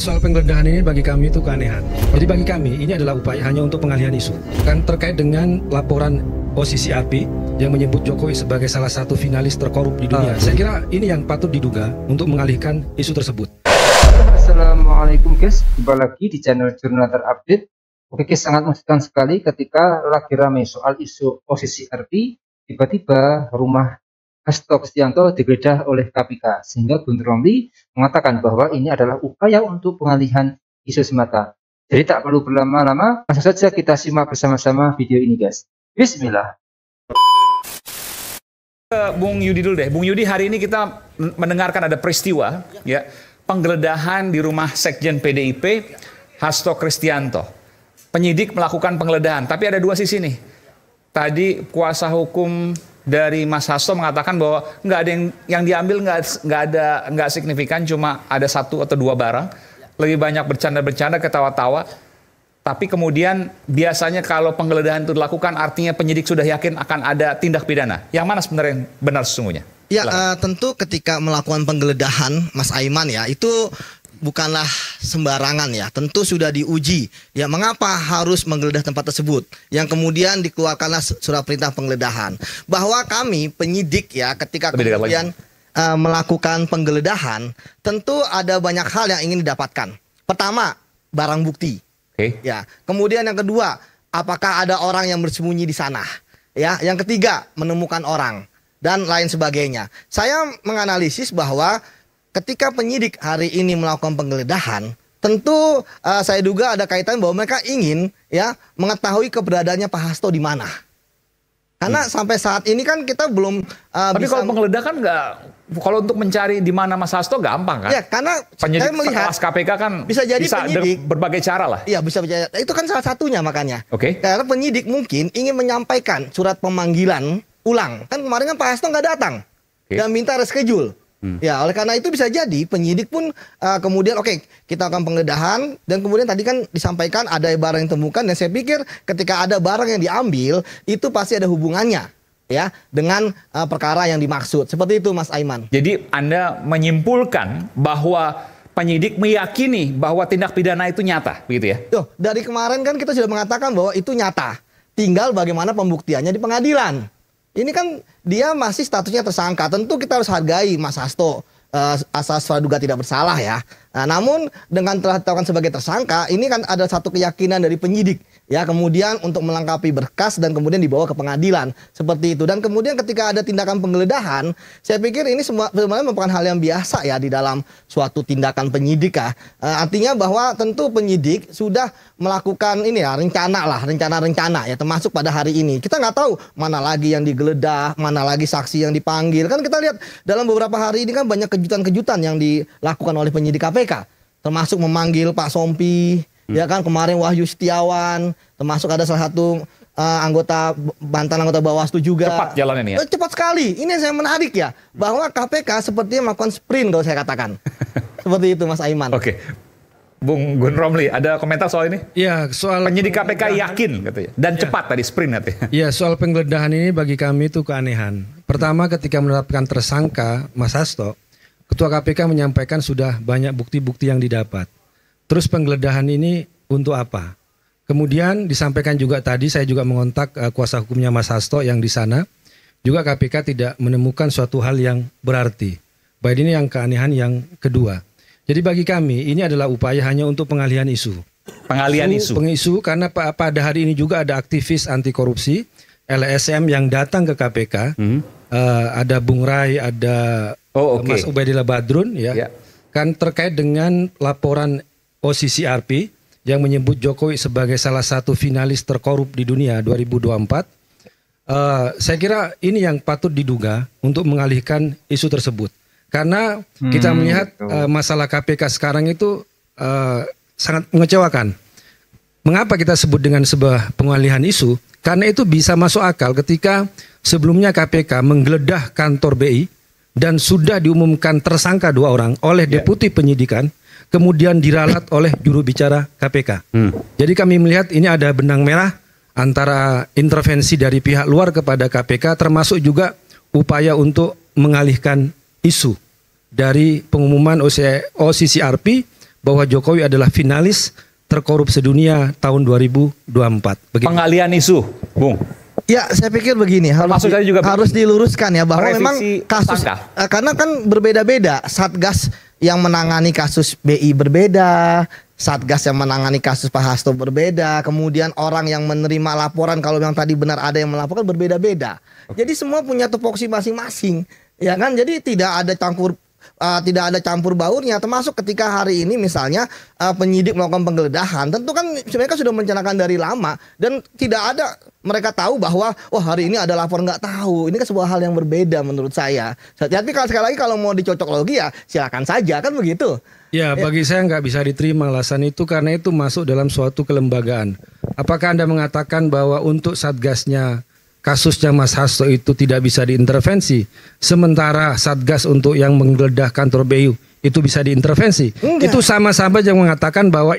Soal penggeledahan ini bagi kami itu keanehan. Jadi bagi kami ini adalah upaya hanya untuk pengalihan isu. Kan terkait dengan laporan OCCRP yang menyebut Jokowi sebagai salah satu finalis terkorup di dunia. Saya kira ini yang patut diduga untuk mengalihkan isu tersebut. Assalamualaikum guys, jumpa lagi di channel Jurnal Terupdate. Oke guys, sangat mengejutkan sekali ketika lagi ramai soal isu OCCRP, tiba-tiba rumah Hasto Kristianto digeledah oleh KPK, sehingga Gun Romli mengatakan bahwa ini adalah upaya untuk pengalihan isu semata. Jadi tak perlu berlama-lama, langsung saja kita simak bersama-sama video ini guys. Bismillah. Bung Yudi dulu deh. Bung Yudi, hari ini kita mendengarkan ada peristiwa ya penggeledahan di rumah Sekjen PDIP Hasto Kristianto. Penyidik melakukan penggeledahan, tapi ada dua sisi nih. Tadi kuasa hukum dari Mas Hasto mengatakan bahwa nggak ada yang diambil, nggak signifikan, cuma ada satu atau dua barang. Lebih banyak bercanda-bercanda, ketawa-tawa. Tapi kemudian biasanya kalau penggeledahan itu dilakukan artinya penyidik sudah yakin akan ada tindak pidana. Yang mana sebenarnya yang benar sesungguhnya? Ya, tentu ketika melakukan penggeledahan, Mas Aiman ya, itu bukanlah sembarangan ya. Tentu sudah diuji. Ya, mengapa harus menggeledah tempat tersebut? Yang kemudian dikeluarkanlah surat perintah penggeledahan. Bahwa kami penyidik ya, ketika kemudian melakukan penggeledahan, tentu ada banyak hal yang ingin didapatkan. Pertama, barang bukti. Ya, kemudian yang kedua, apakah ada orang yang bersembunyi di sana? Ya, yang ketiga, menemukan orang dan lain sebagainya. Saya menganalisis bahwa ketika penyidik hari ini melakukan penggeledahan, tentu saya duga ada kaitan bahwa mereka ingin ya mengetahui keberadaannya Pak Hasto di mana. Karena sampai saat ini kan kita belum tapi bisa. Kalau penggeledahan nggak, kalau untuk mencari di mana Mas Hasto gampang kan? Ya, karena penyidik saya melihat KPK kan bisa jadi penyidik berbagai cara lah. Iya, bisa berjaya. Itu kan salah satunya makanya. Oke. Karena penyidik mungkin ingin menyampaikan surat pemanggilan ulang. Kan kemarin kan Pak Hasto nggak datang dan minta reschedule. Ya, oleh karena itu bisa jadi penyidik pun kemudian kita akan penggeledahan, dan kemudian tadi kan disampaikan ada barang yang ditemukan, dan saya pikir ketika ada barang yang diambil itu pasti ada hubungannya ya dengan perkara yang dimaksud. Seperti itu Mas Aiman. Jadi Anda menyimpulkan bahwa penyidik meyakini bahwa tindak pidana itu nyata, begitu ya? Tuh, dari kemarin kan kita sudah mengatakan bahwa itu nyata. Tinggal bagaimana pembuktiannya di pengadilan. Ini kan dia masih statusnya tersangka. Tentu kita harus hargai Mas Hasto asas praduga tidak bersalah ya. Nah, namun dengan telah ditetapkan sebagai tersangka, ini kan ada satu keyakinan dari penyidik ya, kemudian untuk melengkapi berkas dan kemudian dibawa ke pengadilan seperti itu. Dan kemudian ketika ada tindakan penggeledahan, saya pikir ini sebenarnya merupakan hal yang biasa ya di dalam suatu tindakan penyidik ya. Artinya bahwa tentu penyidik sudah melakukan ini ya rencana ya, termasuk pada hari ini. Kita nggak tahu mana lagi yang digeledah, mana lagi saksi yang dipanggil. Kan kita lihat dalam beberapa hari ini kan banyak kejutan-kejutan yang dilakukan oleh penyidik KPK, termasuk memanggil Pak Sompi, ya kan, kemarin Wahyu Setiawan, termasuk ada salah satu mantan anggota Bawaslu juga. Cepat jalannya nih ya? Cepat sekali. Ini yang saya menarik ya, bahwa KPK sepertinya melakukan sprint kalau saya katakan. Seperti itu Mas Aiman. Oke. Bung Gun Romli, ada komentar soal ini? Ya, soal penyidik KPK yakin katanya, dan cepat tadi sprint katanya. Ya, soal penggeledahan ini bagi kami itu keanehan. Pertama, ketika menetapkan tersangka Mas Hasto, Ketua KPK menyampaikan sudah banyak bukti-bukti yang didapat. Terus penggeledahan ini untuk apa? Kemudian disampaikan juga tadi, saya juga mengontak kuasa hukumnya Mas Hasto yang di sana. Juga KPK tidak menemukan suatu hal yang berarti. Baik, ini yang keanehan yang kedua. Jadi bagi kami ini adalah upaya hanya untuk pengalihan isu. Pengalihan isu? Karena pada hari ini juga ada aktivis anti korupsi LSM yang datang ke KPK. Ada Bung Rai, ada Mas Ubaidillah Badrun ya. Kan terkait dengan laporan OCCRP yang menyebut Jokowi sebagai salah satu finalis terkorup di dunia 2024. Saya kira ini yang patut diduga untuk mengalihkan isu tersebut. Karena kita melihat masalah KPK sekarang itu sangat mengecewakan. Mengapa kita sebut dengan sebuah pengalihan isu? Karena itu bisa masuk akal ketika sebelumnya KPK menggeledah kantor BI dan sudah diumumkan tersangka 2 orang oleh Deputi Penyidikan, kemudian diralat oleh juru bicara KPK. Jadi kami melihat ini ada benang merah antara intervensi dari pihak luar kepada KPK, termasuk juga upaya untuk mengalihkan isu dari pengumuman OCCRP bahwa Jokowi adalah finalis terkorup sedunia tahun 2024. Begitu. Pengalian isu, Bung. Ya, saya pikir begini, harus diluruskan ya bahwa memang kasus karena kan berbeda-beda. Satgas yang menangani kasus BI berbeda, Satgas yang menangani kasus Pak Hasto berbeda, kemudian orang yang menerima laporan kalau yang tadi benar ada yang melaporkan berbeda-beda. Jadi semua punya tupoksi masing-masing, ya kan? Jadi tidak ada campur baurnya, termasuk ketika hari ini misalnya penyidik melakukan penggeledahan, tentu kan mereka sudah merencanakan dari lama dan tidak ada mereka tahu bahwa wah hari ini ada lapor, nggak tahu. Ini kan sebuah hal yang berbeda menurut saya. Tapi sekali lagi kalau mau dicocok logi ya silakan saja, kan begitu. Ya, bagi saya nggak bisa diterima alasan itu karena itu masuk dalam suatu kelembagaan. Apakah Anda mengatakan bahwa untuk Satgasnya kasusnya Mas Hasto itu tidak bisa diintervensi, sementara Satgas untuk yang menggeledah kantor BU itu bisa diintervensi? Enggak. Itu sama-sama yang mengatakan bahwa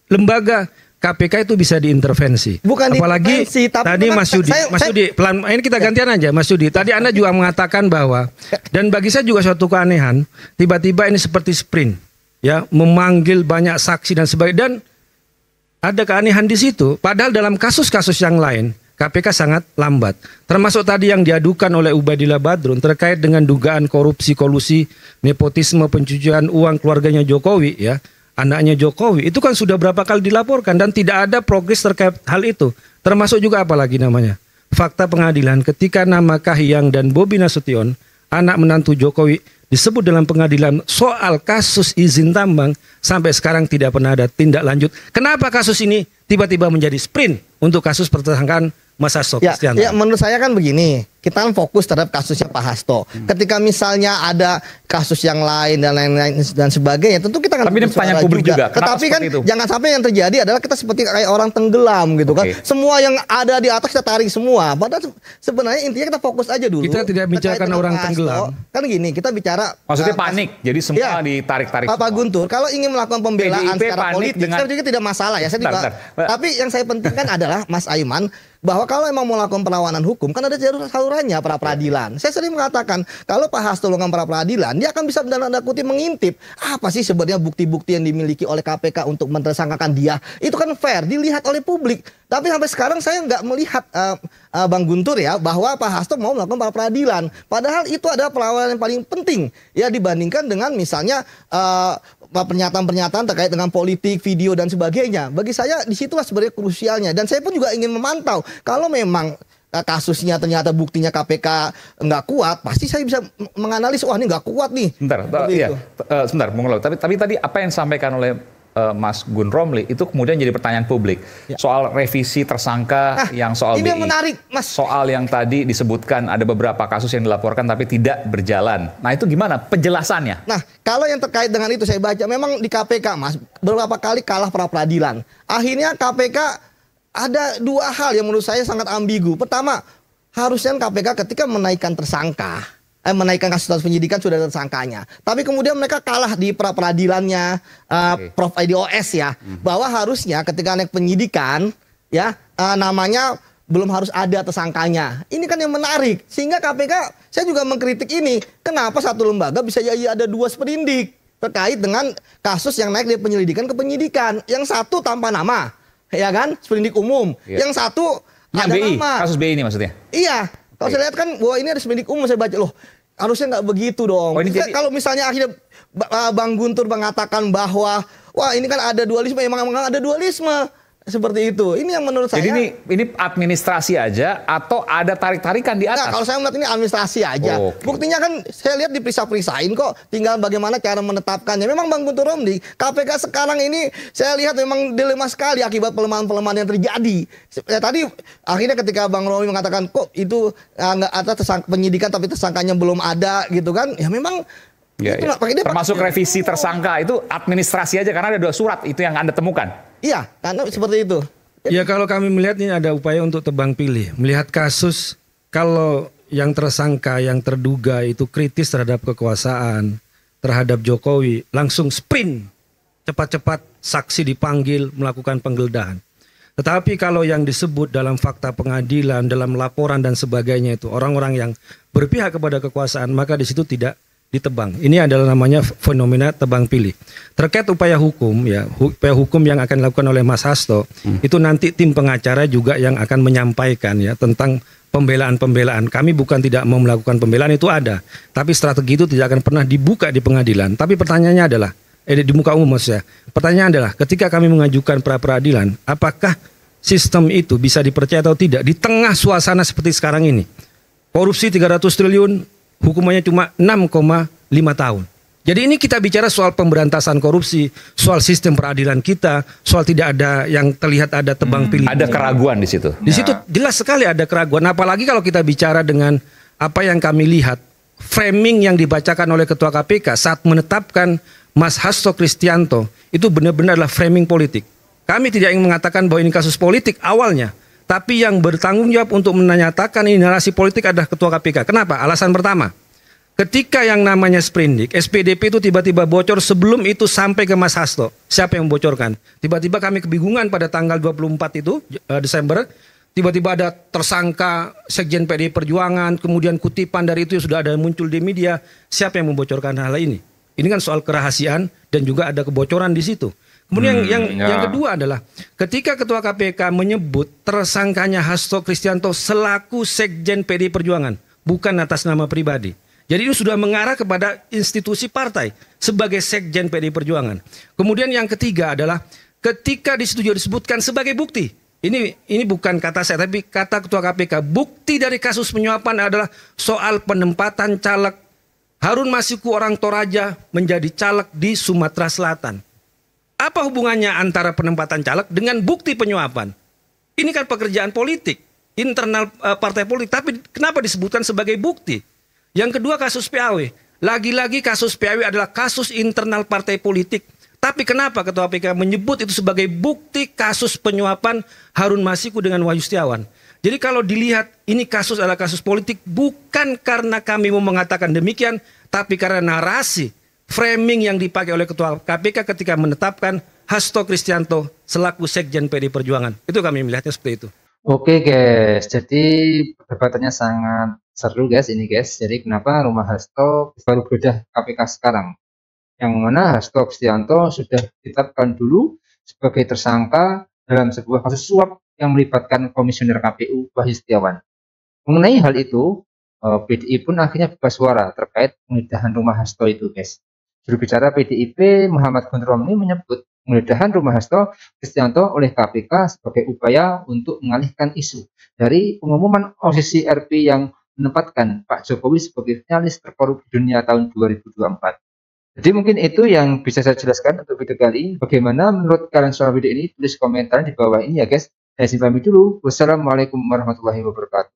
lembaga KPK itu bisa diintervensi. Bukan apalagi tadi Mas Yudi, pelan ini kita gantian aja Mas Yudi. Tadi Anda juga mengatakan bahwa, dan bagi saya juga suatu keanehan, tiba-tiba ini seperti sprint, ya, memanggil banyak saksi dan sebagainya, dan ada keanehan di situ. Padahal dalam kasus-kasus yang lain KPK sangat lambat. Termasuk tadi yang diadukan oleh Ubadillah Badrun terkait dengan dugaan korupsi, kolusi, nepotisme, pencucian uang keluarganya Jokowi, ya, anaknya Jokowi. Itu kan sudah berapa kali dilaporkan dan tidak ada progres terkait hal itu. Termasuk juga apalagi namanya fakta pengadilan ketika nama Kahiyang dan Bobi Nasution, anak menantu Jokowi, disebut dalam pengadilan soal kasus izin tambang, sampai sekarang tidak pernah ada tindak lanjut. Kenapa kasus ini tiba-tiba menjadi sprint untuk kasus pertersangkaan Mas Hasto Kristianto? Ya, menurut saya kan begini, kita kan fokus terhadap kasusnya Pak Hasto. Ketika misalnya ada kasus yang lain dan lain-lain dan sebagainya, tentu kita akan. Tapi ini pertanyaan publik juga. Tetapi kan jangan sampai yang terjadi adalah kita seperti kayak orang tenggelam gitu kan. Semua yang ada di atas kita tarik semua. Padahal sebenarnya intinya kita fokus aja dulu. Kita tidak bicarakan orang tenggelam. Kan gini, kita bicara. Maksudnya panik. Jadi semua ditarik-tarik. Pak Guntur, kalau ingin melakukan pembelaan secara politik, saya juga tidak masalah ya. Saya juga. Tapi yang saya pentingkan adalah Mas Aiman, bahwa kalau emang mau melakukan perlawanan hukum kan ada jalur salurannya pra peradilan. Saya sering mengatakan kalau Pak Hasto melakukan pra peradilan, dia akan bisa dalam tanda kutip mengintip apa sih sebenarnya bukti-bukti yang dimiliki oleh KPK untuk mentersangkakan dia. Itu kan fair dilihat oleh publik. Tapi sampai sekarang saya nggak melihat Bang Guntur ya bahwa Pak Hasto mau melakukan pra peradilan. Padahal itu adalah perlawanan yang paling penting ya dibandingkan dengan misalnya pernyataan-pernyataan terkait dengan politik, video dan sebagainya. Bagi saya disitulah sebenarnya krusialnya. Dan saya pun juga ingin memantau kalau memang kasusnya ternyata buktinya KPK nggak kuat, pasti saya bisa menganalisis wah ini nggak kuat nih. Sebentar, Bung Laut. Tapi tadi apa yang disampaikan oleh Mas Gun Romli itu kemudian jadi pertanyaan publik soal revisi tersangka yang soal ini BI. Yang menarik, Mas. Soal yang tadi disebutkan ada beberapa kasus yang dilaporkan tapi tidak berjalan. Nah itu gimana penjelasannya? Nah kalau yang terkait dengan itu saya baca memang di KPK Mas beberapa kali kalah pra peradilan. Akhirnya KPK ada dua hal yang menurut saya sangat ambigu. Pertama, harusnya KPK ketika menaikkan tersangka, menaikkan kasus penyidikan sudah ada tersangkanya. Tapi kemudian mereka kalah di pra peradilannya Prof IDOS ya, bahwa harusnya ketika naik penyidikan ya namanya belum harus ada tersangkanya. Ini kan yang menarik. Sehingga KPK saya juga mengkritik ini. Kenapa satu lembaga bisa jadi ada dua sprindik terkait dengan kasus yang naik dari penyelidikan ke penyidikan. Yang satu tanpa nama, ya kan, sprindik umum. Yang satu ada BI, nama. Kasus BI ini maksudnya? Iya. Kalau saya lihat kan bahwa ini ada sprindik umum, saya baca loh. Harusnya nggak begitu dong. Kalau misalnya akhirnya Bang Guntur mengatakan bahwa wah ini kan ada dualisme, emang ada dualisme seperti itu. Ini yang menurut saya. Jadi ini administrasi aja atau ada tarik-tarikan di atas? Nah, kalau saya melihat ini administrasi aja. Buktinya kan saya lihat diperiksa-periksain kok. Tinggal bagaimana cara menetapkannya. Memang Bang Guntur Romli, KPK sekarang ini saya lihat memang dilema sekali akibat pelemahan-pelemahan yang terjadi. Ya, tadi akhirnya ketika Bang Romli mengatakan kok itu nggak ada penyidikan tapi tersangkanya belum ada gitu kan. Ya memang termasuk revisi tersangka itu administrasi aja karena ada 2 surat itu yang Anda temukan. Iya, karena seperti itu. Ya kalau kami melihat ini ada upaya untuk tebang pilih. Melihat kasus kalau yang tersangka, yang terduga itu kritis terhadap kekuasaan, terhadap Jokowi, langsung sprint. Cepat-cepat saksi dipanggil melakukan penggeledahan. Tetapi kalau yang disebut dalam fakta pengadilan, dalam laporan dan sebagainya itu orang-orang yang berpihak kepada kekuasaan, maka di situ tidak ditebang. Ini adalah namanya fenomena tebang pilih. Terkait upaya hukum ya, upaya hukum yang akan dilakukan oleh Mas Hasto, itu nanti tim pengacara juga yang akan menyampaikan ya tentang pembelaan-pembelaan. Kami bukan tidak mau melakukan pembelaan, itu ada. Tapi strategi itu tidak akan pernah dibuka di pengadilan. Tapi pertanyaannya adalah, di muka umum maksudnya. Pertanyaan adalah, ketika kami mengajukan pra-peradilan, apakah sistem itu bisa dipercaya atau tidak di tengah suasana seperti sekarang ini? Korupsi 300 triliun, hukumannya cuma 6,5 tahun. Jadi ini kita bicara soal pemberantasan korupsi, soal sistem peradilan kita, soal tidak ada yang terlihat ada tebang pilih. Ada keraguan di situ. Di situ jelas sekali ada keraguan. Apalagi kalau kita bicara dengan apa yang kami lihat, framing yang dibacakan oleh Ketua KPK saat menetapkan Mas Hasto Kristianto, itu benar-benar adalah framing politik. Kami tidak ingin mengatakan bahwa ini kasus politik awalnya. Tapi yang bertanggung jawab untuk menyatakan ini narasi politik adalah Ketua KPK. Kenapa? Alasan pertama, ketika yang namanya sprindik, SPDP itu tiba-tiba bocor sebelum itu sampai ke Mas Hasto. Siapa yang membocorkan? Tiba-tiba kami kebingungan pada tanggal 24 itu, Desember. Tiba-tiba ada tersangka Sekjen PDI Perjuangan, kemudian kutipan dari itu sudah ada muncul di media. Siapa yang membocorkan hal ini? Ini kan soal kerahasiaan dan juga ada kebocoran di situ. Kemudian yang kedua adalah ketika Ketua KPK menyebut tersangkanya Hasto Kristianto selaku Sekjen PDI Perjuangan, bukan atas nama pribadi. Jadi ini sudah mengarah kepada institusi partai sebagai Sekjen PDI Perjuangan. Kemudian yang ketiga adalah ketika di situ juga disebutkan sebagai bukti. Ini bukan kata saya tapi kata Ketua KPK. Bukti dari kasus penyuapan adalah soal penempatan caleg Harun Masiku orang Toraja menjadi caleg di Sumatera Selatan. Apa hubungannya antara penempatan caleg dengan bukti penyuapan? Ini kan pekerjaan politik, internal partai politik. Tapi kenapa disebutkan sebagai bukti? Yang kedua kasus PAW. Lagi-lagi kasus PAW adalah kasus internal partai politik. Tapi kenapa Ketua KPK menyebut itu sebagai bukti kasus penyuapan Harun Masiku dengan Wahyu Setiawan? Jadi kalau dilihat ini kasus adalah kasus politik bukan karena kami mau mengatakan demikian, tapi karena narasi framing yang dipakai oleh Ketua KPK ketika menetapkan Hasto Kristianto selaku Sekjen PDI Perjuangan. Itu kami melihatnya seperti itu. Oke guys, jadi perdebatannya sangat seru guys ini guys. Jadi kenapa rumah Hasto baru geledah KPK sekarang? Yang mana Hasto Kristianto sudah ditetapkan dulu sebagai tersangka dalam sebuah kasus suap yang melibatkan Komisioner KPU Wahyu Setiawan. Mengenai hal itu, PDI pun akhirnya buka suara terkait penggeledahan rumah Hasto itu guys. Juru bicara PDIP Muhammad Guntur Romli menyebut penggeledahan rumah Hasto Kristianto oleh KPK sebagai upaya untuk mengalihkan isu dari pengumuman OSIS RP yang menempatkan Pak Jokowi sebagai finalis terkorup di dunia tahun 2024. Jadi mungkin itu yang bisa saya jelaskan untuk video kali ini. Bagaimana menurut kalian soal video ini? Tulis komentar di bawah ini ya guys. Saya simpan dulu. Wassalamualaikum warahmatullahi wabarakatuh.